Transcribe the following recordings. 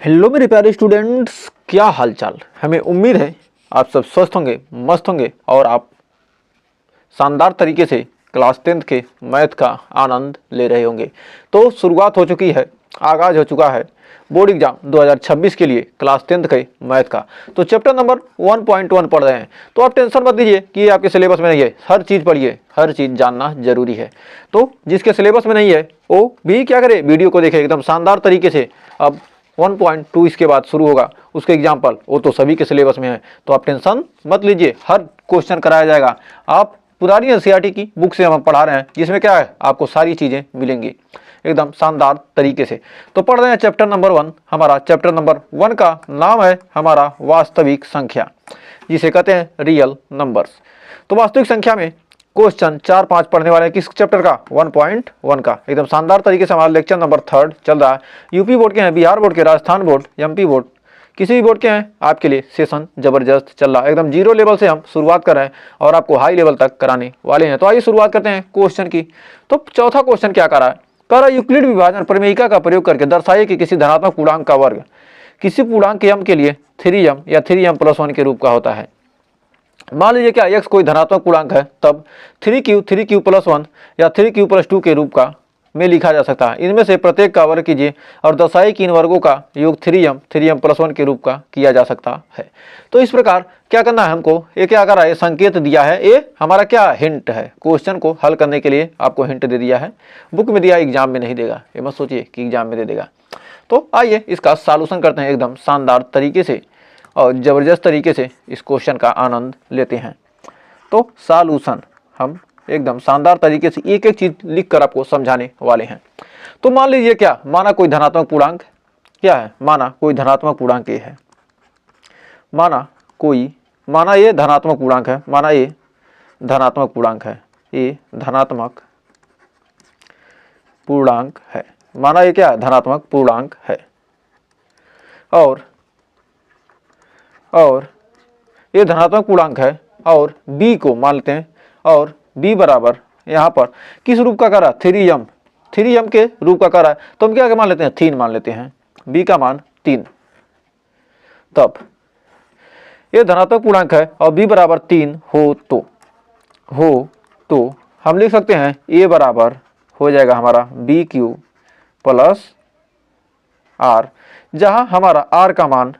Hello मेरे प्यारे students, क्या हालचाल। हमें उम्मीद है आप सब स्वस्थ होंगे, मस्त होंगे और आप शानदार तरीके से क्लास 10th के मैथ का आनंद ले रहे होंगे। तो शुरुआत हो चुकी है, आगाज हो चुका है बोर्ड एग्जाम 2026 के लिए क्लास 10th के मैथ का। तो चैप्टर नंबर 1.1 पढ़ रहे हैं। तो आप टेंशन मत लीजिए कि ये आपके सिलेबस में नहीं है, हर चीज़ पढ़िए, हर चीज़ जानना जरूरी है। तो जिसके सिलेबस में नहीं है वो भी क्या करे, वीडियो को देखे एकदम शानदार तरीके से। अब 1.2 इसके बाद शुरू होगा, उसके एग्जाम्पल वो तो सभी के सिलेबस में है। तो आप टेंशन मत लीजिए, हर क्वेश्चन कराया जाएगा। आप पुरानी एनसीईआरटी की बुक से हम पढ़ा रहे हैं, जिसमें क्या है आपको सारी चीज़ें मिलेंगी एकदम शानदार तरीके से। तो पढ़ रहे हैं चैप्टर नंबर 1। हमारा चैप्टर नंबर 1 का नाम है हमारा वास्तविक संख्या, जिसे कहते हैं रियल नंबर्स। तो वास्तविक संख्या में क्वेश्चन 4-5 पढ़ने वाले हैं। किस चैप्टर का? 1.1 का। एकदम शानदार तरीके से हमारा लेक्चर नंबर 3 चल रहा है। यूपी बोर्ड के हैं, बिहार बोर्ड के, राजस्थान बोर्ड, एमपी बोर्ड, किसी भी बोर्ड के हैं, आपके लिए सेशन जबरदस्त चल रहा है। एकदम जीरो लेवल से हम शुरुआत कर रहे हैं और आपको हाई लेवल तक कराने वाले हैं। तो आइए शुरुआत करते हैं क्वेश्चन की। तो चौथा क्वेश्चन क्या कर रहा है? कह रहा है यूक्लिड विभाजन प्रमेयिका का प्रयोग करके दर्शाइए कि किसी धनात्मक पूर्णांक का वर्ग किसी पूर्णांक m के लिए 3m या 3m+1 के रूप का होता है। मान लीजिए क्या x कोई धनात्मक पूर्णांक है, तब 3q+1 या 3q+2 के रूप का में लिखा जा सकता है। इनमें से प्रत्येक का वर्ग कीजिए और दर्शाइए कि इन वर्गों का योग 3m+1 के रूप का किया जा सकता है। तो इस प्रकार क्या करना है हमको, ये क्या कर रहा है, संकेत दिया है, ये हमारा क्या हिंट है। क्वेश्चन को हल करने के लिए आपको हिंट दे दिया है, बुक में दिया, एग्जाम में नहीं देगा, ये मत सोचिए कि एग्जाम में दे देगा। तो आइए इसका सॉल्यूशन करते हैं एकदम शानदार तरीके से और ज़बरदस्त तरीके से इस क्वेश्चन का आनंद लेते हैं। तो सॉल्यूशन हम एकदम शानदार तरीके से एक एक चीज लिख कर आपको समझाने वाले हैं। तो मान लीजिए क्या, माना कोई धनात्मक पूर्णांक क्या है, माना कोई धनात्मक पूर्णांक ये है, माना ये धनात्मक पूर्णांक है, माना ये धनात्मक पूर्णांक है, ये धनात्मक पूर्णांक है, माना ये क्या धनात्मक पूर्णांक है। और ये धनात्मक पूर्णांक है और b को मान लेते हैं, और b बराबर यहाँ पर किस रूप का कर रहा है, 3m के रूप का कर रहा है। तो हम क्या मान लेते हैं, 3 मान लेते हैं, b का मान 3। तब ये धनात्मक पूर्णांक है और b बराबर 3 हो तो हम लिख सकते हैं a बराबर हो जाएगा हमारा bq प्लस r, जहाँ हमारा r का मान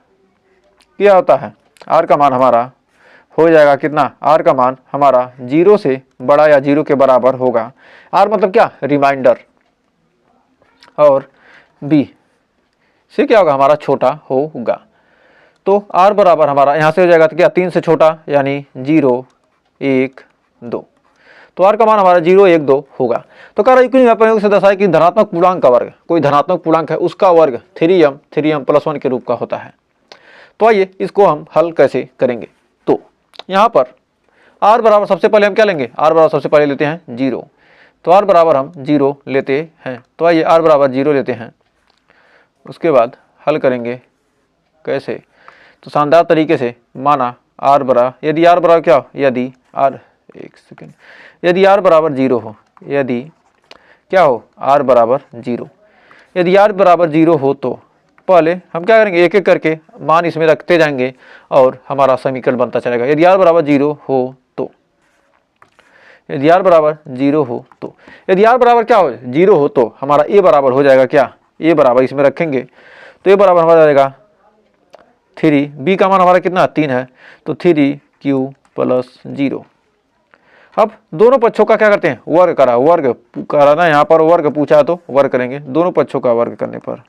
क्या होता है, r का मान हमारा हो जाएगा कितना, r का मान हमारा 0 से बड़ा या 0 के बराबर होगा। r मतलब क्या, रिमाइंडर, और b से क्या होगा, हमारा छोटा होगा। तो r बराबर हमारा यहाँ से हो जाएगा तो क्या, 3 से छोटा यानी 0, 1, 2। तो r का मान हमारा 0, 1, 2 होगा। तो कह रहा है प्रयोग से दर्शाए कि धनात्मक पूर्णांक का वर्ग, कोई धनात्मक पूर्णांक है उसका वर्ग 3m+1 के रूप का होता है। तो आइए इसको हम हल कैसे करेंगे। तो यहाँ पर r बराबर सबसे पहले हम क्या लेंगे, r बराबर सबसे पहले लेते हैं 0। तो r बराबर हम 0 लेते हैं। तो आइए r बराबर 0 लेते हैं, उसके बाद हल करेंगे कैसे, तो शानदार तरीके से। माना r बराबर, यदि r बराबर क्या हो, यदि r, एक सेकेंड, यदि r बराबर 0 हो, यदि क्या हो, r बराबर 0, यदि r बराबर 0 हो तो पहले हम क्या करेंगे, एक एक करके मान इसमें रखते जाएंगे और हमारा समीकरण बनता चलेगा। यदि r बराबर 0 हो तो, यदि r बराबर 0 हो तो, यदि r बराबर क्या हो, 0 हो तो हमारा a बराबर हो जाएगा क्या, a बराबर इसमें रखेंगे तो a बराबर हमारा जाएगा 3, b का मान हमारा कितना 3 है, तो 3q+0। अब दोनों पक्षों का क्या करते हैं, वर्ग करा, वर्ग कराना, यहाँ पर वर्ग पूछा है तो वर्ग करेंगे। दोनों पक्षों का वर्ग करने पर,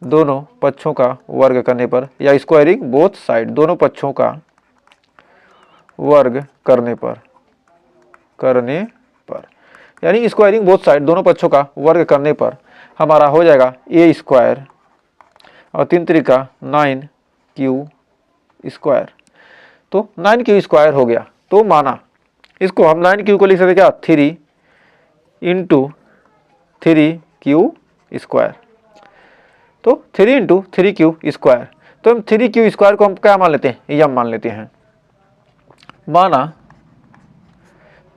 दोनों पक्षों का वर्ग करने पर, या स्क्वायरिंग बोथ साइड, दोनों पक्षों का वर्ग करने पर यानी स्क्वायरिंग बोथ साइड, दोनों पक्षों का वर्ग करने पर हमारा हो जाएगा a² और 3 3 9q²। तो 9q² हो गया। तो माना इसको हम 9q को लिख सकते क्या, 3 × 3q²। तो 3 × 3q², तो हम 3q² को हम क्या मान लेते हैं, यम मान लेते हैं। माना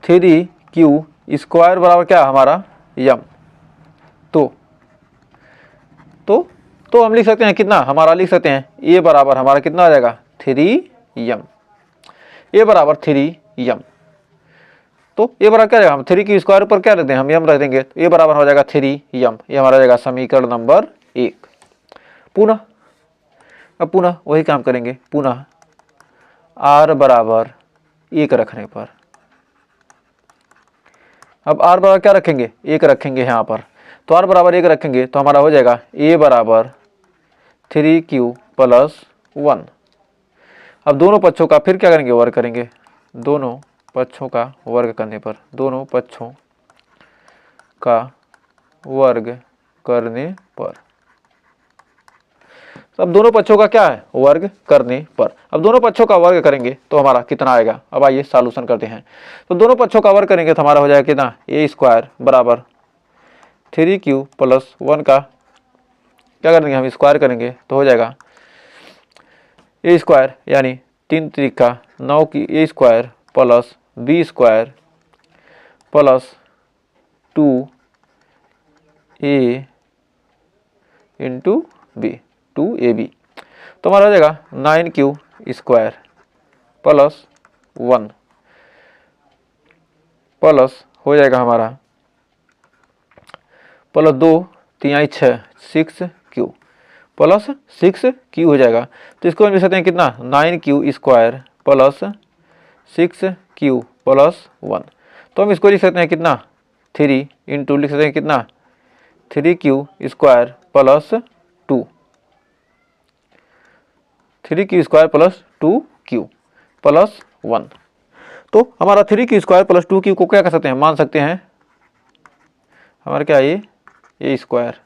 3q² बराबर क्या हमारा यम। तो तो हम लिख सकते हैं कितना, हमारा लिख सकते हैं ए बराबर हमारा कितना आ जाएगा 3m, ए बराबर 3m। तो ए बराबर क्या रहेगा, हम 3 की स्क्वायर पर क्या रखते हैं, हम यम रख देंगे, तो ए बराबर हो जाएगा 3m। ये हमारा जाएगा समीकरण नंबर 1। पुनः अब पुनः वही काम करेंगे, पुनः r बराबर 1 रखने पर, अब r बराबर क्या रखेंगे 1 रखेंगे यहाँ पर, तो r बराबर 1 रखेंगे तो हमारा हो जाएगा a बराबर 3q प्लस 1। अब दोनों पक्षों का फिर क्या करेंगे, वर्ग करेंगे, दोनों पक्षों का वर्ग करने पर, दोनों पक्षों का वर्ग करने पर, अब दोनों पक्षों का क्या है, वर्ग करने पर। अब दोनों पक्षों का वर्ग करेंगे तो हमारा कितना आएगा, अब आइए सॉल्यूशन करते हैं। तो दोनों पक्षों का वर्ग करेंगे तो हमारा हो जाएगा कितना, ए स्क्वायर बराबर 3q प्लस 1 का क्या करेंगे, हम स्क्वायर करेंगे तो हो जाएगा ए स्क्वायर यानी 3 त्रिका 9 की A square plus B square plus 2a into B, 2ab। तो हमारा हो जाएगा 9q स्क्वायर प्लस 1 प्लस हो जाएगा हमारा प्लस 2 3 6 6q प्लस 6q हो जाएगा। तो इसको हम लिख सकते हैं कितना, 9q square plus 6q plus 1। तो हम इसको लिख सकते हैं कितना 3 इंटू लिख सकते हैं कितना 3q square plus 2, 3q square plus 2q plus 1। तो हमारा 3q स्क्वायर प्लस 2q को क्या कर सकते हैं, मान सकते हैं हमारा क्या ये ए स्क्वायर।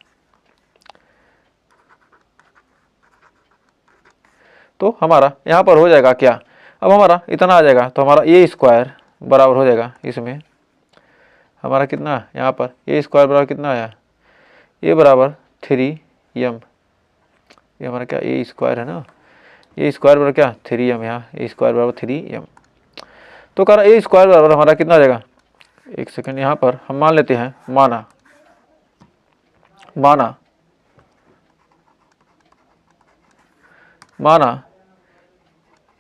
तो हमारा यहाँ पर हो जाएगा क्या, अब हमारा इतना आ जाएगा, तो हमारा ए स्क्वायर बराबर हो जाएगा, इसमें हमारा कितना यहाँ पर ए स्क्वायर बराबर कितना आया, ए बराबर 3m, ये हमारा क्या ए स्क्वायर है ना, ए स्क्वायर बराबर क्या 3m, यहाँ ए स्क्वायर बराबर 3m। तो कह रहा ए स्क्वायर बराबर हमारा कितना आ जाएगा, एक सेकंड यहाँ पर हम मान लेते हैं, माना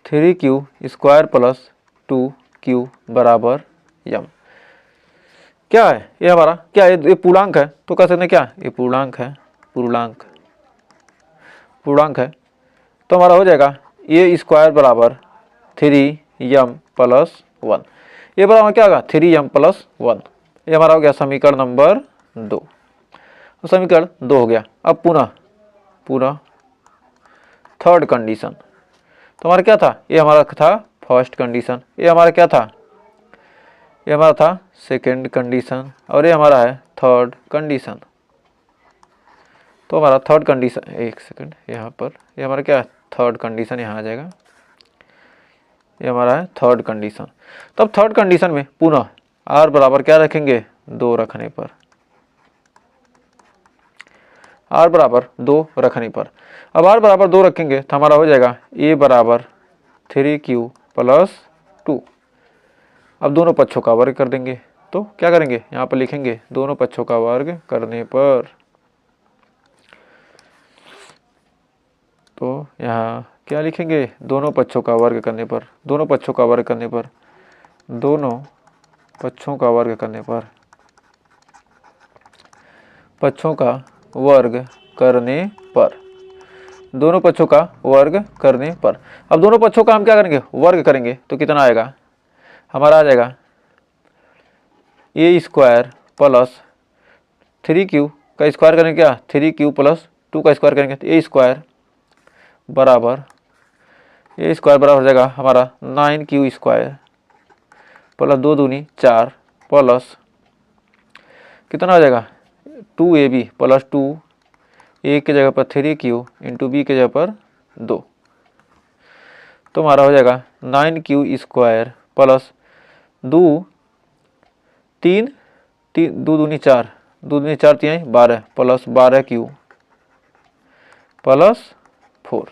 3q स्क्वायर प्लस 2q बराबर m। क्या है ये हमारा, क्या ये पूर्णांक है, तो कह सकते हैं क्या ये पूर्णांक है, पूर्णांक है। तो हमारा हो जाएगा ए स्क्वायर बराबर 3m प्लस 1, ये बराबर क्या होगा 3m प्लस 1। ये हमारा हो गया समीकरण नंबर 2, तो समीकरण 2 हो गया। अब पुनः थर्ड कंडीशन, तो हमारा क्या था, ये हमारा था फर्स्ट कंडीशन, ये हमारा क्या था, ये हमारा था सेकेंड कंडीशन, और ये हमारा है थर्ड कंडीशन। तो हमारा थर्ड कंडीशन, एक सेकंड यहाँ पर, ये हमारा क्या है थर्ड कंडीशन, यहाँ आ जाएगा, ये हमारा है थर्ड कंडीशन। तब थर्ड कंडीशन में पुनः r बराबर क्या रखेंगे 2 रखने पर, r बराबर 2 रखने पर। अब r बराबर 2 रखेंगे तो हमारा हो जाएगा a बराबर 3q प्लस 2। अब दोनों पक्षों का वर्ग कर देंगे, तो क्या करेंगे यहाँ पर लिखेंगे दोनों पक्षों का वर्ग करने पर, तो यहाँ क्या लिखेंगे दोनों पक्षों का वर्ग करने पर, दोनों पक्षों का वर्ग करने पर, दोनों पक्षों का वर्ग करने पर, पक्षों का वर्ग करने पर, दोनों पक्षों का वर्ग करने पर। अब दोनों पक्षों का हम क्या करेंगे वर्ग करेंगे तो कितना आएगा, हमारा आ जाएगा ए स्क्वायर प्लस 3q का स्क्वायर करेंगे क्या 3q प्लस 2 का स्क्वायर करेंगे तो ए स्क्वायर बराबर हो जाएगा हमारा 9q स्क्वायर प्लस 2 दूनी 4 प्लस कितना हो जाएगा 2ab प्लस 2 ए की जगह पर 3q इंटू बी की जगह पर 2। तो हमारा हो जाएगा 9q स्क्वायर प्लस 2 3 2 दूनी 4 2 दूनी 4 3 12 प्लस 12q प्लस 4,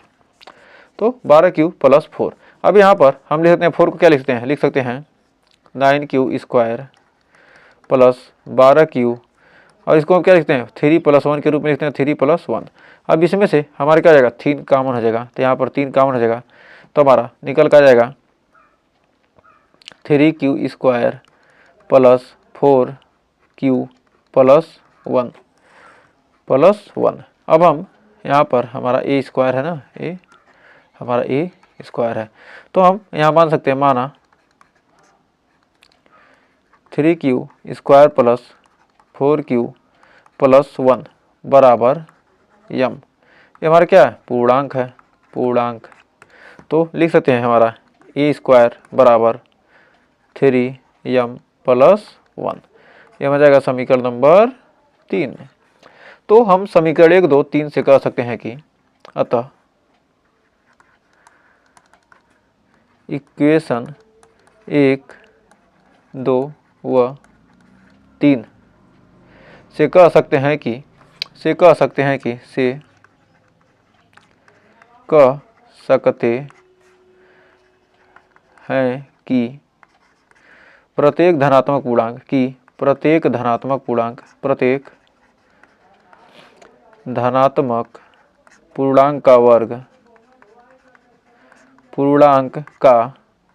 तो 12q प्लस 4। अब यहाँ पर हम लिख सकते हैं 4 को क्या लिख सकते हैं 9q स्क्वायर प्लस 12q, और इसको हम क्या लिखते हैं 3+1 के रूप में लिखते हैं 3+1। अब इसमें से हमारे क्या हो जाएगा 3 कॉमन हो जाएगा, तो यहाँ पर 3 कॉमन हो जाएगा, तो हमारा निकल कर जाएगा 3q² + 4q+1 अब हम यहाँ पर हमारा a² है ना, a हमारा a² है, तो हम यहाँ मान सकते हैं माना 3q² + 4q+1 बराबर यम। ये हमारा क्या है पूर्णांक है, पूर्णांक। तो लिख सकते हैं हमारा a² बराबर 3m+1। ये हो जाएगा समीकरण नंबर 3। तो हम समीकरण 1, 2, 3 से कह सकते हैं कि अतः इक्वेशन 1, 2 व 3 से कह सकते हैं कि प्रत्येक धनात्मक पूर्णांक का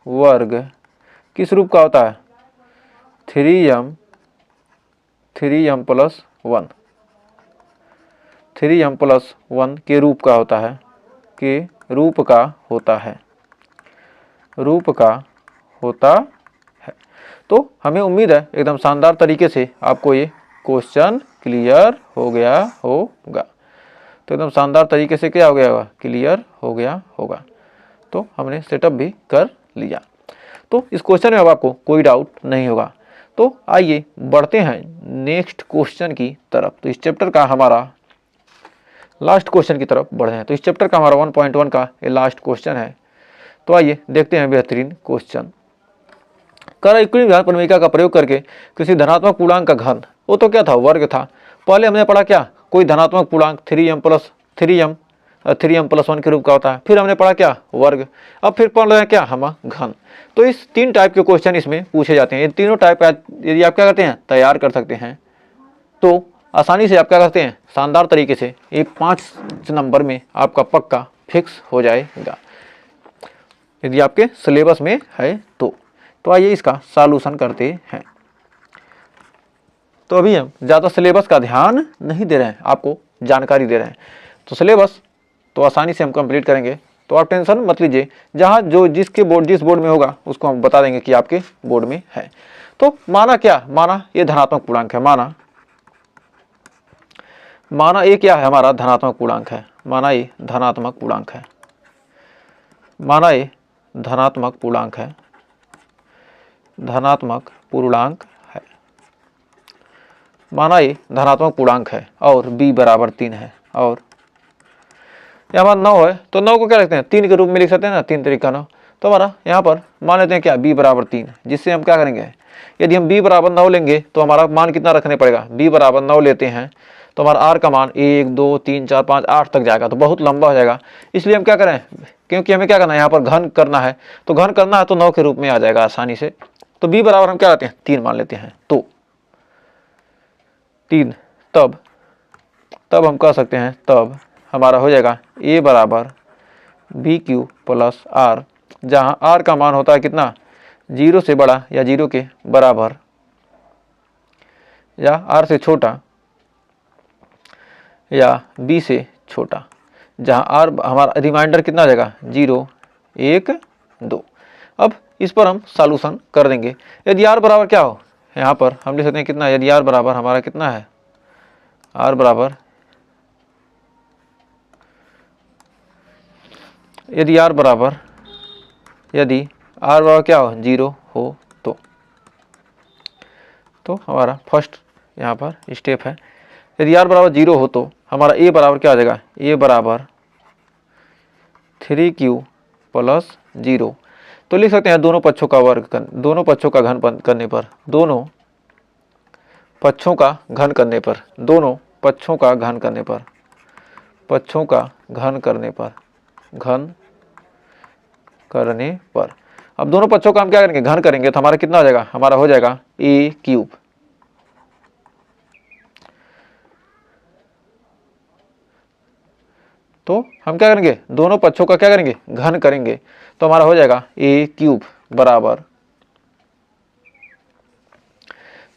वर्ग किस रूप का होता है 3m + 1 के रूप का होता है, तो हमें उम्मीद है एकदम शानदार तरीके से आपको ये क्वेश्चन क्लियर हो गया होगा। तो एकदम शानदार तरीके से क्या हो गया होगा क्लियर हो गया होगा। तो हमने सेटअप भी कर लिया, तो इस क्वेश्चन में अब आपको कोई डाउट नहीं होगा। तो आइए बढ़ते हैं नेक्स्ट क्वेश्चन की तरफ। तो इस चैप्टर का हमारा लास्ट क्वेश्चन की तरफ बढ़े हैं। तो इस चैप्टर का हमारा 1.1 का ये लास्ट क्वेश्चन है। तो आइए देखते हैं बेहतरीन क्वेश्चन। कर युक्लिड विधान प्रमेयिका का प्रयोग करके किसी धनात्मक पूर्णांक का घन, वो तो क्या था वर्ग था। पहले हमने पढ़ा क्या कोई धनात्मक पूर्णांक 3m+1 के रूप का होता है, फिर हमने पढ़ा क्या वर्ग, अब फिर पढ़ रहे हैं क्या हम घन। तो इस 3 टाइप के क्वेश्चन इसमें पूछे जाते हैं। ये तीनों टाइप यदि आप क्या करते हैं तैयार कर सकते हैं तो आसानी से आप क्या करते हैं शानदार तरीके से ये 5 नंबर में आपका पक्का फिक्स हो जाएगा यदि आपके सिलेबस में है तो आइए इसका सॉल्यूशन करते हैं। तो अभी हम ज़्यादा सिलेबस का ध्यान नहीं दे रहे हैं, आपको जानकारी दे रहे हैं। तो सिलेबस तो आसानी से हम कंप्लीट करेंगे, तो आप टेंशन मत लीजिए। जहाँ जो जिस बोर्ड में होगा उसको हम बता देंगे कि आपके बोर्ड में है। तो माना ये धनात्मक पूर्णांक है, माना ये क्या है हमारा धनात्मक पूर्णांक है, माना ये धनात्मक पूर्णांक है, धनात्मक पूर्णांक है, माना ये धनात्मक पूर्णांक है और b बराबर 3 है और यहाँ पर 9 है। तो 9 को क्या लिखते हैं 3 के रूप में लिख सकते हैं ना, 3 तरीका 9। तो हमारा यहाँ पर मान लेते हैं क्या b बराबर 3, जिससे हम क्या करेंगे यदि हम b बराबर 9 लेंगे तो हमारा मान कितना रखने पड़ेगा, b बराबर 9 लेते हैं तो हमारा r का मान 1 2 3 4 5 8 तक जाएगा, तो बहुत लंबा हो जाएगा। इसलिए हम क्या करें, क्योंकि हमें क्या करना है यहाँ पर घन करना है, तो घन करना है तो 9 के रूप में आ जाएगा आसानी से। तो b बराबर हम क्या लेते हैं 3 मान लेते हैं, तो 3 तब हम कह सकते हैं तब हमारा हो जाएगा a बराबर bq + r, जहाँ r का मान होता है कितना 0 से बड़ा या 0 के बराबर या r से छोटा या b से छोटा, जहाँ r हमारा रिमाइंडर कितना आ जाएगा 0 1 2। अब इस पर हम सॉल्यूशन कर देंगे। यदि r बराबर क्या हो यहाँ पर हम लिख सकते हैं कितना, यदि r बराबर हमारा कितना है, r बराबर यदि r बराबर क्या हो 0 हो तो हमारा फर्स्ट यहाँ पर स्टेप है। यदि r बराबर 0 हो तो हमारा a बराबर क्या आ जाएगा, a बराबर 3q + 0। तो लिख सकते हैं दोनों पक्षों का घन करने पर, दोनों पक्षों का घन करने पर अब दोनों पक्षों का हम क्या करेंगे घन करेंगे, तो हमारा कितना हो जाएगा, हमारा हो जाएगा a³ तो हम क्या करेंगे, दोनों पक्षों का क्या करेंगे, घन करेंगे। तो हमारा हो जाएगा ए क्यूब बराबर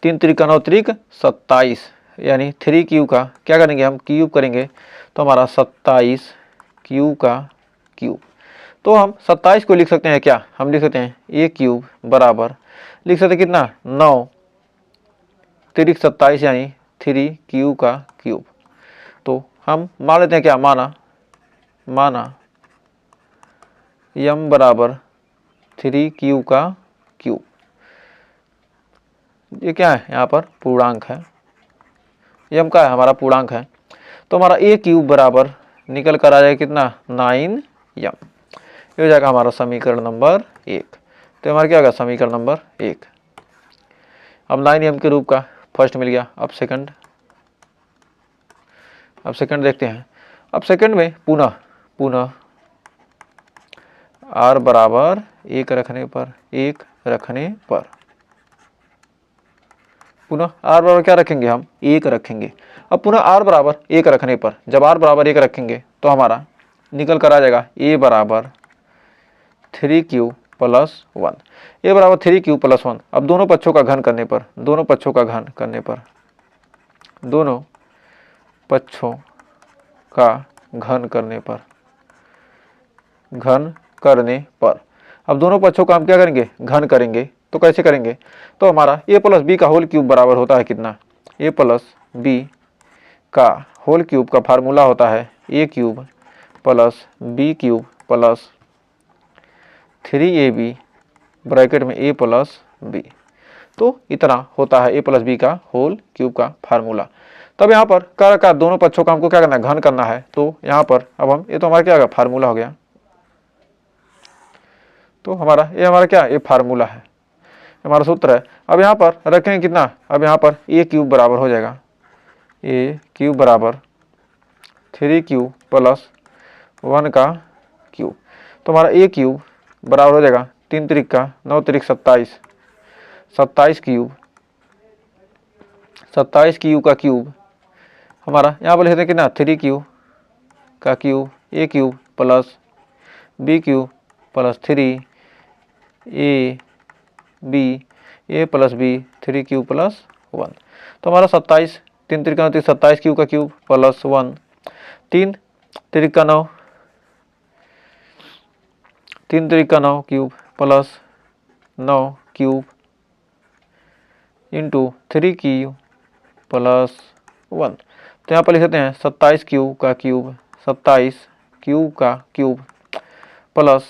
3 त्रिक 9 त्रिक 27, यानी 3 क्यू का क्या करेंगे हम, क्यूब करेंगे। तो हमारा 27 क्यू का क्यूब। तो हम 27 को लिख सकते हैं क्या, हम लिख सकते हैं ए क्यूब बराबर, लिख सकते हैं कितना, 9 त्रिक 27 यानी 3 क्यू का क्यूब। तो हम मान लेते हैं क्या, माना यम बराबर 3 क्यू का क्यूब। ये क्या है, यहाँ पर पूर्णांक है, यम का है हमारा पूर्णांक है। तो हमारा ए क्यूब बराबर निकल कर आ जाएगा कितना, 9 यम। ये हो जाएगा हमारा समीकरण नंबर 1। तो हमारा क्या होगा, समीकरण नंबर 1। अब 9 यम के रूप का फर्स्ट मिल गया। अब सेकंड देखते हैं। अब सेकंड में पुनः r बराबर 1 रखने पर पुनः r बराबर क्या रखेंगे हम, 1 रखेंगे। अब पुनः r बराबर 1 रखने पर, जब r बराबर 1 रखेंगे तो हमारा निकल कर आ जाएगा a बराबर 3q प्लस 1, a बराबर 3q प्लस 1। अब दोनों पक्षों का घन करने पर, दोनों पक्षों का घन करने पर अब दोनों पक्षों का हम क्या करेंगे, घन करेंगे। तो कैसे करेंगे, तो हमारा a प्लस बी का होल क्यूब बराबर होता है कितना, a प्लस बी का होल क्यूब का फार्मूला होता है a cube plus B cube plus 3ab bracket में a प्लस बी। तो इतना होता है a प्लस बी का होल क्यूब का फार्मूला। तब यहाँ पर कर दोनों पक्षों का हमको क्या करना है, घन करना है। तो यहाँ पर अब हम, ये तो हमारा क्या होगा, फार्मूला हो गया। तो हमारा क्या, ये फार्मूला है, हमारा सूत्र है। अब यहाँ पर रखेंगे कितना, अब यहाँ पर ए क्यूब बराबर हो जाएगा, ए क्यूब बराबर 3q प्लस 1 का क्यूब। तो हमारा ए क्यूब बराबर हो जाएगा 3 त्रिक का 9 त्रिक 27 क्यूब, 27 क्यू का क्यूब। हमारा यहाँ पर लिखते हैं कितना, 3q का cube, A cube plus B cube plus 3 A B, A plus B 3q plus 1। तो हमारा 27 3 त्रिक 9 27 क्यू का क्यूब प्लस 1, 3 त्रिक का 9 cube plus 9 cube into 3q plus 1। तो यहाँ पर लिख सकते हैं 27 क्यू का क्यूब, 27 क्यू का क्यूब प्लस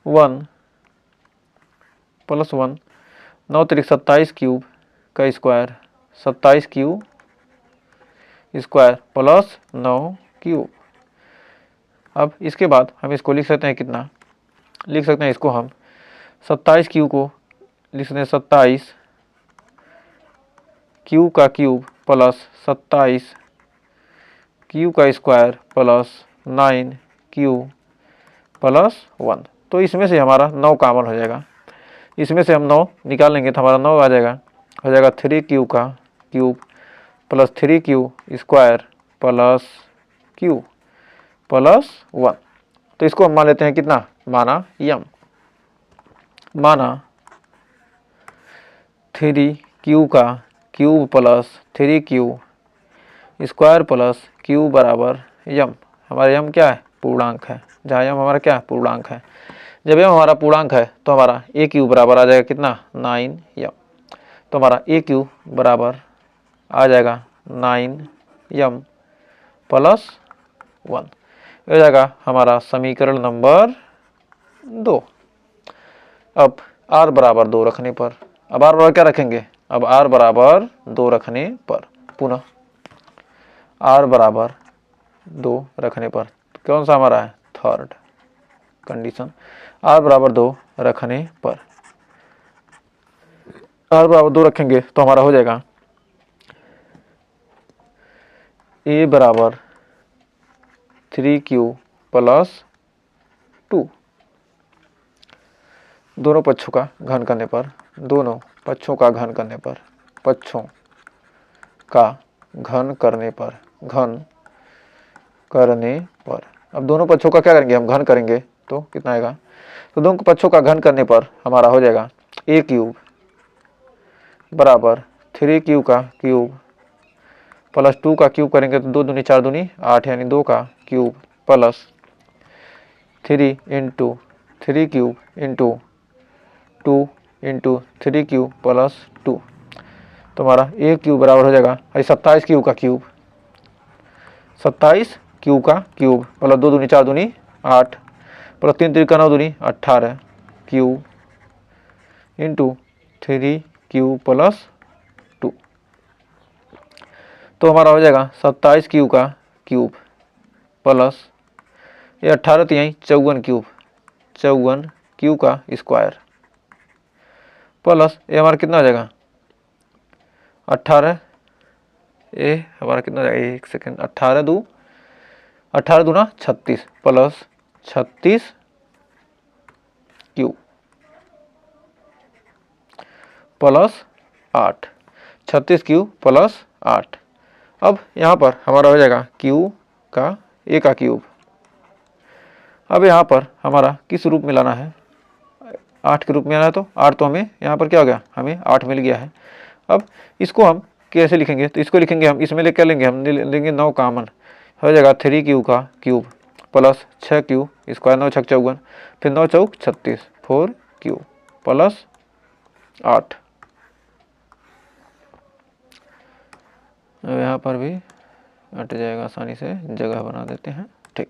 1 9 त्रिक 27 क्यूब का square, 27 Q square plus 9 cube. अब इसके बाद हम इसको लिख सकते हैं कितना, लिख सकते हैं इसको हम 27 क्यू को लिख सकते हैं 27 क्यू का क्यूब प्लस 27 क्यू का स्क्वायर प्लस 9 क्यू प्लस 1। तो इसमें से हमारा 9 कॉमन हो जाएगा, इसमें से हम 9 निकाल लेंगे तो हमारा 9 आ जाएगा, हो जाएगा 3q का cube plus 3q square plus q plus 1। तो इसको हम मान लेते हैं कितना, माना यम, माना 3q का cube plus 3q square plus q बराबर यम। हमारा यम क्या है, पूर्णांक है, जहाँ यम हमारा क्या है, पूर्णांक है। जब यम हमारा पूर्णांक है तो हमारा ए क्यू बराबर आ जाएगा कितना, 9 यम। तो हमारा ए क्यू बराबर आ जाएगा 9 यम प्लस 1। हो जाएगा हमारा समीकरण नंबर 2। अब r बराबर 2 रखने पर, अब r बराबर क्या रखेंगे, अब r बराबर 2 रखने पर, पुनः r बराबर 2 रखने पर कौन सा हमारा है, थर्ड कंडीशन। r बराबर 2 रखने पर, r बराबर 2 रखेंगे तो हमारा हो जाएगा a बराबर 3q प्लस 2। दोनों पक्षों का घन करने पर, दोनों पक्षों का घन करने पर, पक्षों का घन करने पर, घन करने पर, अब दोनों पक्षों का क्या करेंगे हम, घन करेंगे तो कितना आएगा, तो दोनों पक्षों का घन करने पर हमारा हो जाएगा a क्यूब बराबर 3q का क्यूब प्लस 2 का क्यूब करेंगे तो 2 दूनी 4 दूनी 8 यानी 2 का cube plus 3 into 3 cube into 2 into 3 cube plus 2, तो हमारा a क्यूब बराबर हो जाएगा 27 क्यूब का क्यूब, 27 क्यूब का क्यूब प्लस 2 दूनी 4 दूनी 8 प्लस 3 3 9 दूनी 18 क्यूब इंटू 3 क्यूब प्लस 2, तो हमारा हो जाएगा 27 क्यूब का क्यूब प्लस ये 18 तो यहीं 54 क्यूब का स्क्वायर प्लस ये हमारा कितना हो जाएगा 18, ये हमारा कितना हो जाएगा, एक सेकेंड, 18 दूना 36 plus 36 cube plus 8, 36 cube plus 8। अब यहाँ पर हमारा हो जाएगा क्यू का a का क्यूब। अब यहाँ पर हमारा किस रूप में लाना है, 8 के रूप में लाना है, तो 8 तो हमें यहाँ पर क्या हो गया, हमें 8 मिल गया है। अब इसको हम कैसे लिखेंगे, तो इसको लिखेंगे हम, इसमें क्या लेंगे, हम लेंगे 9 कामन, हो जाएगा 3 क्यू का क्यूब प्लस 6 क्यू स्क्वायर, 9 6 54, फिर 9 चौक 36, 4 क्यू प्लस 8। अब यहाँ पर भी हट जाएगा, आसानी से जगह बना देते हैं, ठीक।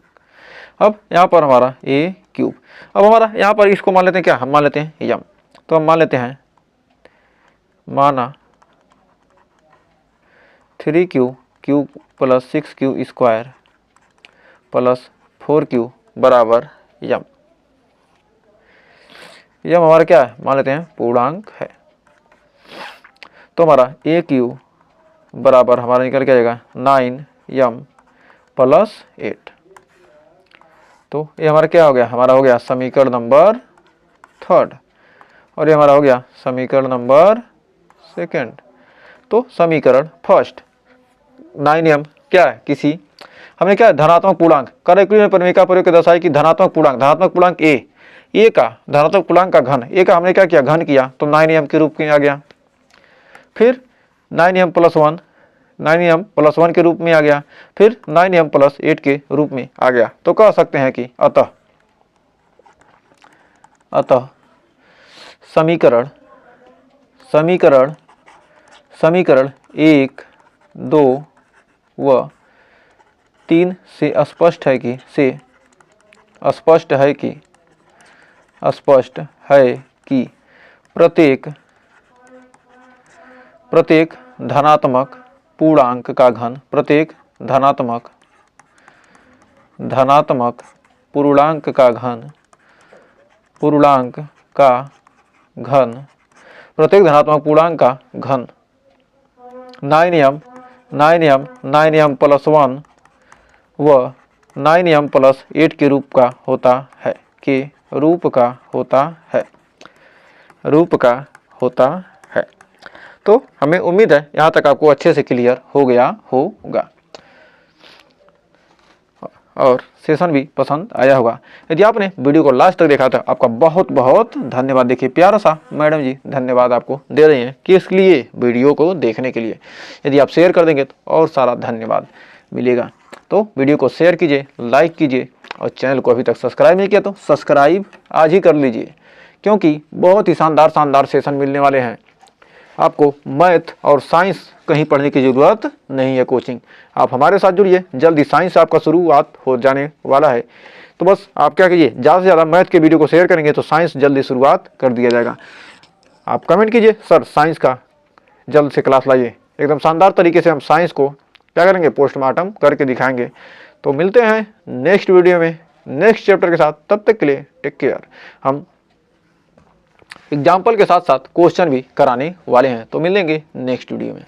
अब यहाँ पर हमारा a क्यूब, अब हमारा यहाँ पर इसको मान लेते हैं क्या, हम मान लेते हैं यम, तो हम मान लेते हैं माना 3 cube plus 6 Q square plus 4 Q बराबर यम। यम हमारा क्या है, मान लेते हैं पूर्णांक है, तो हमारा a क्यूब बराबर हमारा निकल के आएगा 9m प्लस 8। तो ये हमारा क्या हो गया, हमारा हो गया समीकरण नंबर 3 और ये हमारा हो गया समीकरण नंबर 2। तो समीकरण फर्स्ट 9m क्या है, किसी हमने क्या धनात्मक पूर्णांक कर प्रमेय का प्रयोग दर्शाई कि धनात्मक पूर्णांक a का धनात्मक पूर्णांक का घन, a का हमने क्या किया, घन किया, तो 9m के रूप में आ गया। फिर 9m प्लस 1 के रूप में आ गया, फिर 9m प्लस 8 के रूप में आ गया। तो कह सकते हैं कि अतः समीकरण 1, 2 व 3 से स्पष्ट है कि प्रत्येक धनात्मक पूर्णांक का घन, प्रत्येक धनात्मक पूर्णांक का घन, प्रत्येक धनात्मक पूर्णांक का घन 9m प्लस 1 व 9m प्लस 8 के रूप का होता है। तो हमें उम्मीद है यहाँ तक आपको अच्छे से क्लियर हो गया होगा और सेशन भी पसंद आया होगा। यदि आपने वीडियो को लास्ट तक देखा था, आपका बहुत बहुत धन्यवाद। देखिए प्यारा सा मैडम जी धन्यवाद आपको दे रही हैं किस लिए, वीडियो को देखने के लिए। यदि आप शेयर कर देंगे तो और सारा धन्यवाद मिलेगा। तो वीडियो को शेयर कीजिए, लाइक कीजिए और चैनल को अभी तक सब्सक्राइब नहीं किया तो सब्सक्राइब आज ही कर लीजिए, क्योंकि बहुत ही शानदार सेशन मिलने वाले हैं आपको। मैथ और साइंस कहीं पढ़ने की ज़रूरत नहीं है, कोचिंग आप हमारे साथ जुड़िए। जल्दी साइंस आपका शुरुआत हो जाने वाला है, तो बस आप क्या कीजिए, ज़्यादा से ज़्यादा मैथ के वीडियो को शेयर करेंगे तो साइंस जल्दी शुरुआत कर दिया जाएगा। आप कमेंट कीजिए सर साइंस का जल्द से क्लास लाइए, एकदम शानदार तरीके से हम साइंस को क्या करेंगे, पोस्टमार्टम करके दिखाएंगे। तो मिलते हैं नेक्स्ट वीडियो में नेक्स्ट चैप्टर के साथ, तब तक के लिए टेक केयर। हम एग्जाम्पल के साथ साथ क्वेश्चन भी कराने वाले हैं, तो मिलेंगे नेक्स्ट वीडियो में।